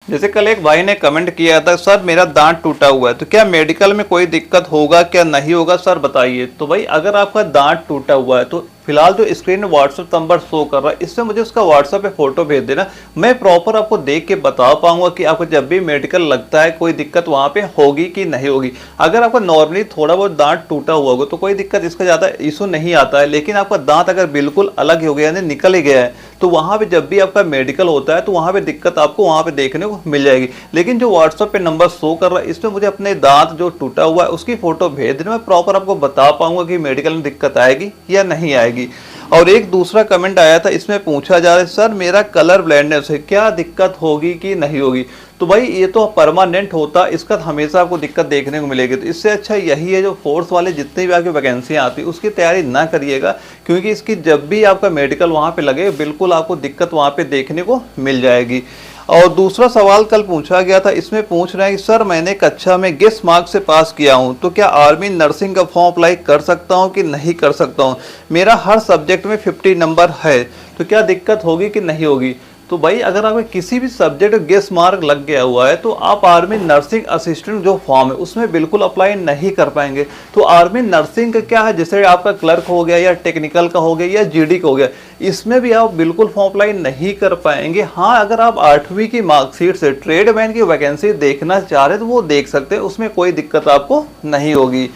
जैसे कल एक भाई ने कमेंट किया था, सर मेरा दांत टूटा हुआ है तो क्या मेडिकल में कोई दिक्कत होगा क्या नहीं होगा सर बताइए। तो भाई अगर आपका दांत टूटा हुआ है तो फिलहाल जो स्क्रीन में व्हाट्सएप नंबर शो कर रहा है इससे मुझे उसका व्हाट्सएप पे फोटो भेज देना, मैं प्रॉपर आपको देख के बता पाऊंगा कि आपको जब भी मेडिकल लगता है कोई दिक्कत वहां पे होगी कि नहीं होगी। अगर आपका नॉर्मली थोड़ा बहुत दांत टूटा हुआ होगा तो कोई दिक्कत इसका ज्यादा इशू नहीं आता है, लेकिन आपका दांत अगर बिल्कुल अलग हो गया यानी निकल ही गया है तो वहां पे जब भी आपका मेडिकल होता है तो वहां पे दिक्कत आपको वहां पे देखने को मिल जाएगी। लेकिन जो व्हाट्सएप पे नंबर शो कर रहा है इसमें मुझे अपने दांत जो टूटा हुआ है उसकी फोटो भेज देना, मैं प्रॉपर आपको बता पाऊंगा कि मेडिकल में दिक्कत आएगी या नहीं आएगी। और एक दूसरा कमेंट आया था, इसमें पूछा जा रहा है सर मेरा कलर ब्लाइंडनेस है क्या दिक्कत होगी कि नहीं होगी। तो भाई ये तो परमानेंट होता, इसका हमेशा आपको दिक्कत देखने को मिलेगी। तो इससे अच्छा यही है जो फोर्स वाले जितनी भी आपकी वैकेंसियां आती है उसकी तैयारी ना करिएगा, क्योंकि इसकी जब भी आपका मेडिकल वहां पे लगे बिल्कुल आपको दिक्कत वहां पे देखने को मिल जाएगी। और दूसरा सवाल कल पूछा गया था, इसमें पूछ रहे हैं कि सर मैंने कक्षा में गेस्ट मार्क से पास किया हूं तो क्या आर्मी नर्सिंग का फॉर्म अप्लाई कर सकता हूं कि नहीं कर सकता हूं। मेरा हर सब्जेक्ट में 50 नंबर है तो क्या दिक्कत होगी कि नहीं होगी। तो भाई अगर आपको किसी भी सब्जेक्ट में गेस्ट मार्क लग गया हुआ है तो आप आर्मी नर्सिंग असिस्टेंट जो फॉर्म है उसमें बिल्कुल अप्लाई नहीं कर पाएंगे। तो आर्मी नर्सिंग का क्या है, जैसे आपका क्लर्क हो गया या टेक्निकल का हो गया या जीडी का हो गया, इसमें भी आप बिल्कुल फॉर्म अप्लाई नहीं कर पाएंगे। हाँ अगर आप 8वीं की मार्कशीट से ट्रेडमैन की वैकेंसी देखना चाह रहे हैं तो वो देख सकते हैं, उसमें कोई दिक्कत आपको नहीं होगी।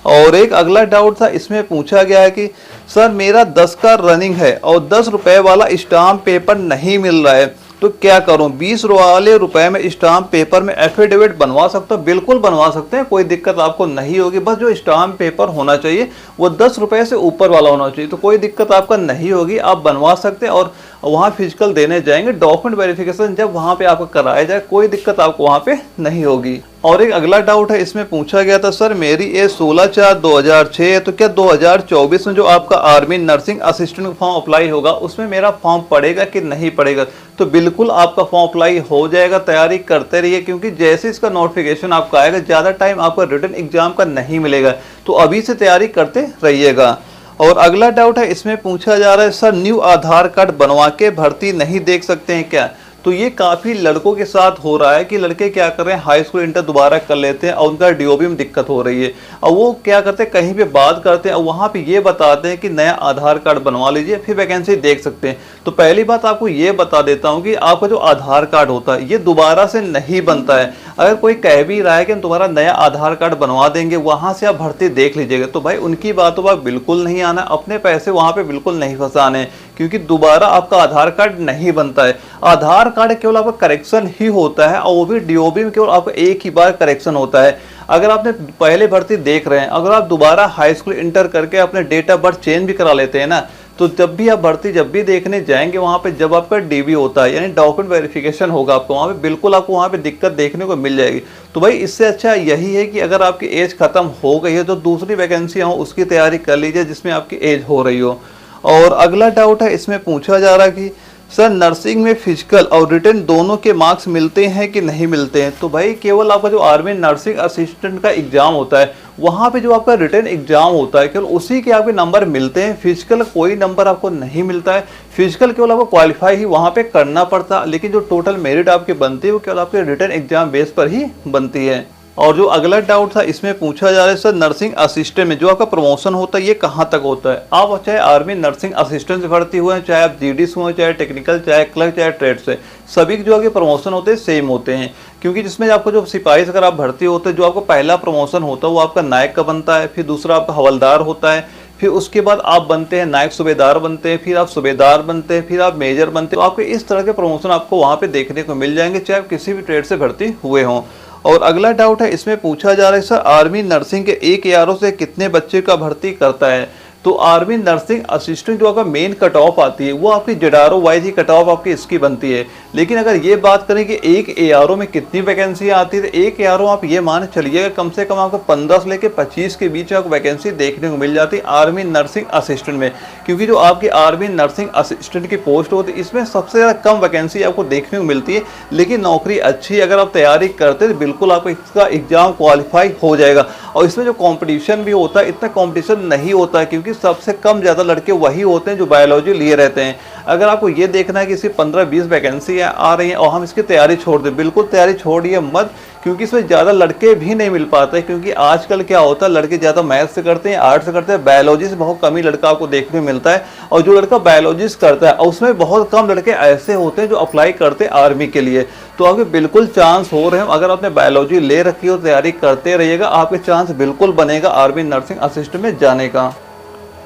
और एक अगला डाउट था, इसमें पूछा गया है कि सर मेरा 10 का रनिंग है और 10 रुपए वाला स्टाम्प पेपर नहीं मिल रहा है तो क्या करूं। 20 वाले रुपए में स्टाम्प पेपर में एफिडेविट बनवा सकते हो, बिल्कुल बनवा सकते हैं, कोई दिक्कत आपको नहीं होगी। बस जो स्टाम्प पेपर होना चाहिए वो 10 रुपए से ऊपर वाला होना चाहिए, तो कोई दिक्कत आपका नहीं होगी, आप बनवा सकते हैं। और वहाँ फिजिकल देने जाएंगे, डॉक्यूमेंट वेरिफिकेशन जब वहाँ पे आपको कराया जाए कोई दिक्कत आपको वहाँ पे नहीं होगी। और एक अगला डाउट है, इसमें पूछा गया था सर मेरी एज 16/4/2006 है तो क्या 2024 में जो आपका army nursing assistant form apply होगा उसमें मेरा फॉर्म पड़ेगा कि नहीं पड़ेगा। तो बिल्कुल आपका फॉर्म अप्लाई हो जाएगा, तैयारी करते रहिए, क्योंकि जैसे इसका नोटिफिकेशन आपका आएगा ज़्यादा टाइम आपका रिटन एग्जाम का नहीं मिलेगा, तो अभी से तैयारी करते रहिएगा। और अगला डाउट है, इसमें पूछा जा रहा है सर न्यू आधार कार्ड बनवा के भर्ती नहीं देख सकते हैं क्या। तो ये काफ़ी लड़कों के साथ हो रहा है कि लड़के क्या कर रहे हैं हाई स्कूल इंटर दोबारा कर लेते हैं और उनका डीओबी में दिक्कत हो रही है, और वो क्या करते हैं कहीं पे बात करते हैं और वहाँ पे ये बताते हैं कि नया आधार कार्ड बनवा लीजिए फिर वैकेंसी देख सकते हैं। तो पहली बात आपको ये बता देता हूँ कि आपका जो आधार कार्ड होता है ये दोबारा से नहीं बनता है। अगर कोई कह भी रहा है कि हम तुम्हारा नया आधार कार्ड बनवा देंगे वहाँ से आप भर्ती देख लीजिएगा, तो भाई उनकी बातों पर बिल्कुल नहीं आना, अपने पैसे वहाँ पे बिल्कुल नहीं फंसाने, क्योंकि दोबारा आपका आधार कार्ड नहीं बनता है। आधार कार्ड केवल आपका करेक्शन ही होता है और वो भी डीओबी में केवल आपका एक ही बार करेक्शन होता है। अगर आपने पहले भर्ती देख रहे हैं, अगर आप दोबारा हाई स्कूल इंटर करके अपने डेट ऑफ बर्थ चेंज भी करा लेते हैं ना, तो जब भी आप भर्ती जब भी देखने जाएंगे वहाँ पे जब आपका डीबी होता है यानी डॉक्यूमेंट वेरिफिकेशन होगा आपको वहाँ पे, बिल्कुल आपको वहाँ पे दिक्कत देखने को मिल जाएगी। तो भाई इससे अच्छा यही है कि अगर आपकी एज खत्म हो गई है तो दूसरी वैकेंसियाँ हो उसकी तैयारी कर लीजिए जिसमें आपकी एज हो रही हो। और अगला डाउट है, इसमें पूछा जा रहा है कि सर नर्सिंग में फिजिकल और रिटन दोनों के मार्क्स मिलते हैं कि नहीं मिलते हैं। तो भाई केवल आपका जो आर्मी नर्सिंग असिस्टेंट का एग्जाम होता है वहाँ पे जो आपका रिटन एग्जाम होता है केवल उसी के आपके नंबर मिलते हैं, फिजिकल कोई नंबर आपको नहीं मिलता है। फिजिकल केवल आपको क्वालिफाई ही वहाँ पे करना पड़ता है, लेकिन जो टोटल मेरिट आपकी बनती है वो केवल आपके रिटन एग्जाम बेस पर ही बनती है। और जो अगला डाउट था, इसमें पूछा जा रहा है सर नर्सिंग असिस्टेंट में जो आपका प्रमोशन होता है ये कहाँ तक होता है। आप चाहे आर्मी नर्सिंग असिस्टेंट से भर्ती हुए हैं, चाहे आप जीडी से हुए, चाहे टेक्निकल, चाहे क्लर्क, चाहे ट्रेड से, सभी के जो आपके प्रमोशन होते हैं सेम होते हैं। क्योंकि जिसमें आपको जो सिपाही से अगर आप भर्ती होते हैं जो आपको पहला प्रमोशन होता है वो आपका नायक का बनता है, फिर दूसरा आपका हवलदार होता है, फिर उसके बाद आप बनते हैं नायक सूबेदार बनते हैं, फिर आप सूबेदार बनते हैं, फिर आप मेजर बनते हैं। तो आपको इस तरह के प्रमोशन आपको वहाँ पे देखने को मिल जाएंगे चाहे आप किसी भी ट्रेड से भर्ती हुए हों। और अगला डाउट है, इसमें पूछा जा रहा है सर आर्मी नर्सिंग के एक एआरओ से कितने बच्चे का भर्ती करता है। तो आर्मी नर्सिंग असिस्टेंट जो आपका मेन कट ऑफ आती है वो आपकी जेडारो वाइज ही कट ऑफ आपकी इसकी बनती है। लेकिन अगर ये बात करें कि एक एआरओ में कितनी वैकेंसी आती है, तो एक एआरओ आप ये मान चलिएगा कम से कम आपको 15 से लेकर 25 के बीच आपको वैकेंसी देखने को मिल जाती है आर्मी नर्सिंग असिस्टेंट में। क्योंकि जो आपकी आर्मी नर्सिंग असिस्टेंट की पोस्ट होती है इसमें सबसे ज़्यादा कम वैकेंसी आपको देखने को मिलती है, लेकिन नौकरी अच्छी अगर आप तैयारी करते तो बिल्कुल आपको इसका एग्जाम क्वालिफाई हो जाएगा। और इसमें जो कॉम्पिटिशन भी होता है इतना कॉम्पिटिशन नहीं होता है, क्योंकि क्योंकि सबसे कम ज़्यादा लड़के वही होते हैं जो बायोलॉजी लिए रहते हैं। अगर आपको ये देखना है कि इसकी 15-20 वैकेंसी आ रही हैं और हम इसकी तैयारी छोड़ दें, बिल्कुल तैयारी छोड़िए मत, क्योंकि इसमें ज़्यादा लड़के भी नहीं मिल पाते। क्योंकि आजकल क्या होता है, लड़के ज़्यादा मैथ से करते हैं, आर्ट से करते हैं, बायोलॉजी से बहुत कम ही लड़का आपको देखने को मिलता है। और जो लड़का बायोलॉजी से करता है उसमें बहुत कम लड़के ऐसे होते हैं जो अप्लाई करते हैं आर्मी के लिए। तो आपके बिल्कुल चांस हो रहे हैं, अगर आपने बायोलॉजी ले रखी हो तैयारी करते रहिएगा, आपके चांस बिल्कुल बनेगा आर्मी नर्सिंग असिस्टेंट में जाने का।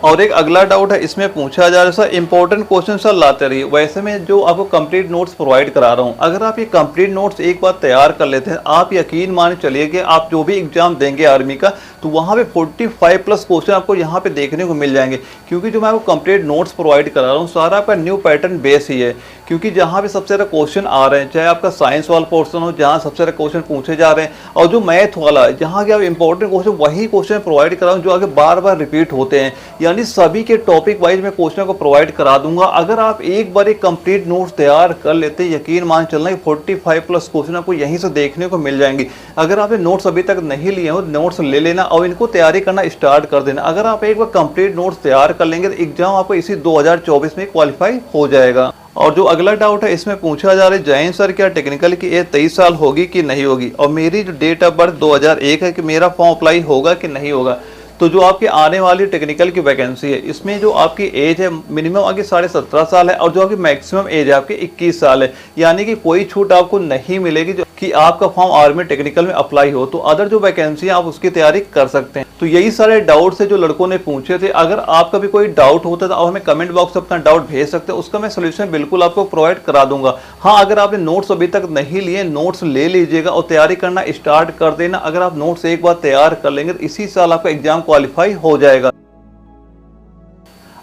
और एक अगला डाउट है, इसमें पूछा जा रहा है सर इंपॉर्टेंट क्वेश्चन सर लाते रहिए। वैसे मैं जो आपको कंप्लीट नोट्स प्रोवाइड करा रहा हूँ, अगर आप ये कंप्लीट नोट्स एक बार तैयार कर लेते हैं, आप यकीन मान चलिए कि आप जो भी एग्जाम देंगे आर्मी का, तो वहाँ पे 45 प्लस क्वेश्चन आपको यहाँ पे देखने को मिल जाएंगे। क्योंकि जो मैं आपको कंप्लीट नोट्स प्रोवाइड करा रहा हूँ सारा आपका न्यू पैटर्न बेस ही है। क्योंकि जहाँ पे सबसे ज़्यादा क्वेश्चन आ रहे हैं, चाहे आपका साइंस वाला पोर्सन हो जहाँ सबसे ज़्यादा क्वेश्चन पूछे जा रहे हैं, और जो मैथ वाला है जहाँ के आप इंपॉर्टेंट क्वेश्चन वही क्वेश्चन प्रोवाइड करा हूँ जो आगे बार बार रिपीट होते हैं। यानी सभी के टॉपिक वाइज मैं क्वेश्चन को प्रोवाइड करा दूंगा। अगर आप एक बार एक कंप्लीट नोट्स तैयार कर लेते हैं, यकीन मान चलना कि 45 प्लस क्वेश्चन आपको यहीं से देखने को मिल जाएंगे। अगर आपने नोट्स अभी तक नहीं लिए हो, नोट्स ले लेना और इनको तैयारी करना स्टार्ट कर देना। अगर आप एक बार कंप्लीट नोट्स तैयार कर लेंगे तो एग्जाम आपको इसी 2024 में क्वालिफाई हो जाएगा। और जो अगला डाउट है, इसमें पूछा जा रहा है जय हिंद सर, क्या टेक्निकल की एज 23 साल होगी कि नहीं होगी, और मेरी जो डेट ऑफ बर्थ 2001 है कि मेरा फॉर्म अप्लाई होगा कि नहीं होगा। तो जो आपकी आने वाली टेक्निकल की वैकेंसी है, इसमें जो आपकी एज है मिनिमम आपकी 17.5 साल है, और जो आपकी मैक्सिमम एज है आपकी 21 साल है। यानी कि कोई छूट आपको नहीं मिलेगी जो कि आपका फॉर्म आर्मी टेक्निकल में अप्लाई हो। तो अदर जो वैकेंसी है आप उसकी तैयारी कर सकते हैं। तो यही सारे डाउट्स है जो लड़कों ने पूछे थे। अगर आपका भी कोई डाउट होता है तो आप हमें कमेंट बॉक्स में अपना डाउट भेज सकते हैं, उसका मैं सोल्यूशन बिल्कुल आपको प्रोवाइड करा दूंगा। हाँ, अगर आपने नोट्स अभी तक नहीं लिए, नोट्स ले लीजिएगा और तैयारी करना स्टार्ट कर देना। अगर आप नोट्स एक बार तैयार कर लेंगे तो इसी साल आपका एग्जाम क्वालिफाई हो जाएगा।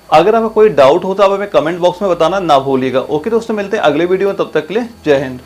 अगर आपका कोई डाउट होता है आप हमें कमेंट बॉक्स में बताना ना भूलिएगा। ओके दोस्तों, मिलते हैं अगले वीडियो में, तब तक के लिए जय हिंद।